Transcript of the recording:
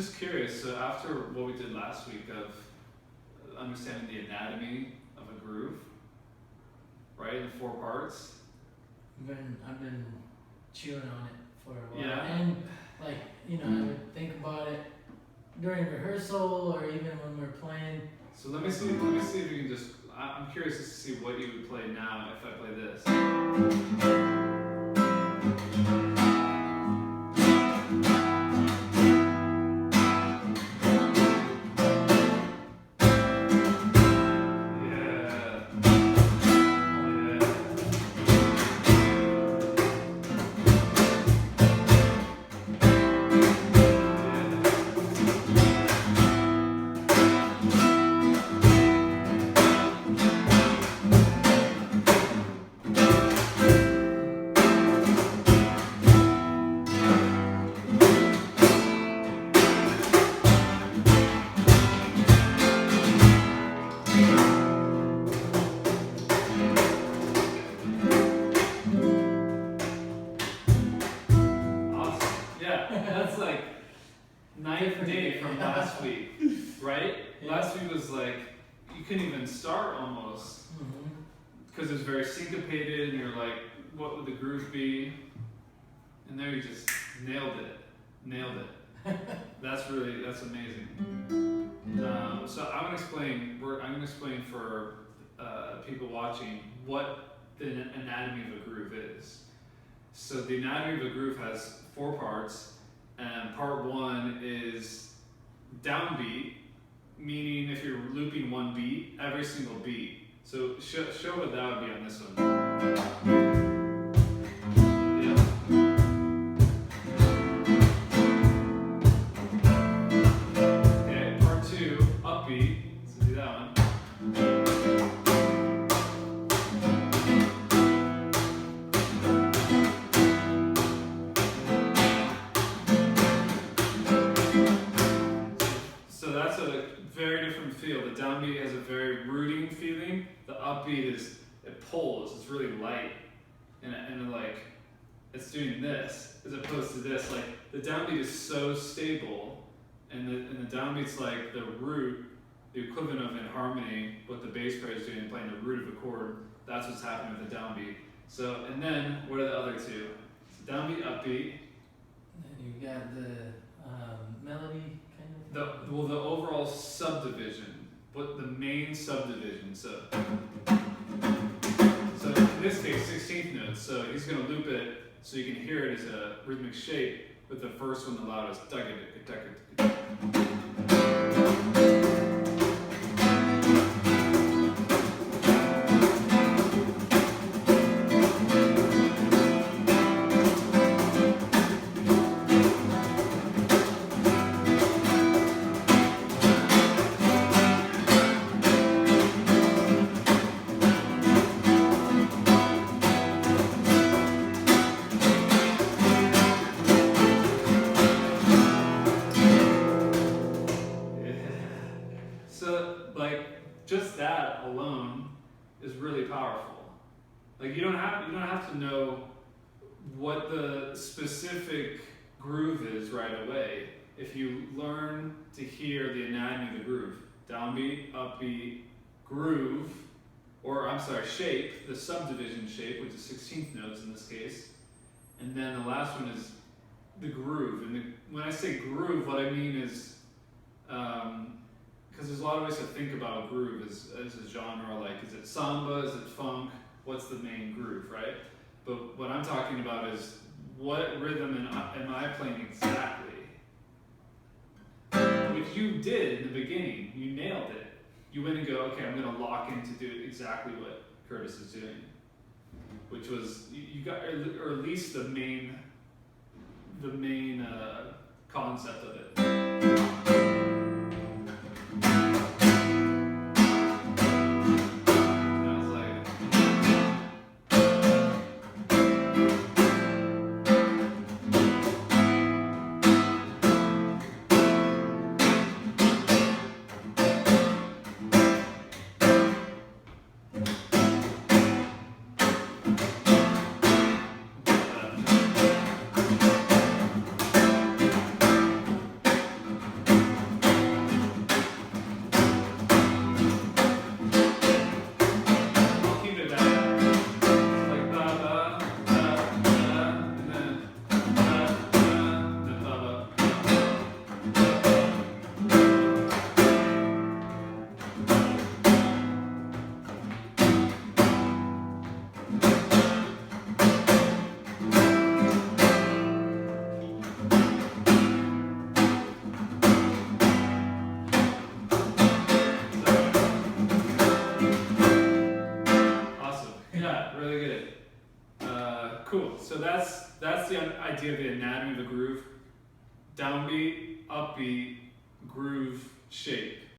just curious, so after what we did last week of understanding the anatomy of a groove, right, in 4 parts. I've been chewing on it for a while. Yeah. And like, I would think about it during rehearsal or even when we're playing. So let me see if you can just, I'm curious to see what you would play now if I play this. Night and day from last week, right? Yeah. Last week was like, you couldn't even start almost, because it was very syncopated, and you're like, what would the groove be? And there you just nailed it. That's amazing. So I'm gonna explain for people watching what the anatomy of a groove is. So the anatomy of a groove has 4 parts. And part 1 is downbeat, meaning if you're looping 1 beat, every single beat. So show what that would be on this one. Okay, part 2, upbeat. Let's do that one. The downbeat has a very rooting feeling. The upbeat it pulls. It's really light, and like it's doing this as opposed to this. Like the downbeat is so stable, and the downbeat's like the root, the equivalent of in harmony what the bass player is doing, playing the root of a chord. That's what's happening with the downbeat. So, and then what are the other 2? So downbeat, upbeat. And you got the melody kind of. The overall subdivision. What the main subdivision, so in this case 16th notes, so he's going to loop it so you can hear it as a rhythmic shape, with the first one the loudest. Just that alone is really powerful. Like you don't have to know what the specific groove is right away. If you learn to hear the anatomy of the groove, downbeat, upbeat, groove, shape, the subdivision shape, which is 16th notes in this case, and then the last one is the groove. And when I say groove, what I mean is because there's a lot of ways to think about groove as a genre, like is it samba, is it funk, what's the main groove, right? But what I'm talking about is what rhythm am I playing exactly? Which you did in the beginning, you nailed it. You went and go, okay, I'm going to lock in to do exactly what Curtis is doing. Which was, you got, or at least the main concept of it. Cool. So that's the idea of the anatomy of the groove. Downbeat, upbeat, groove, shape.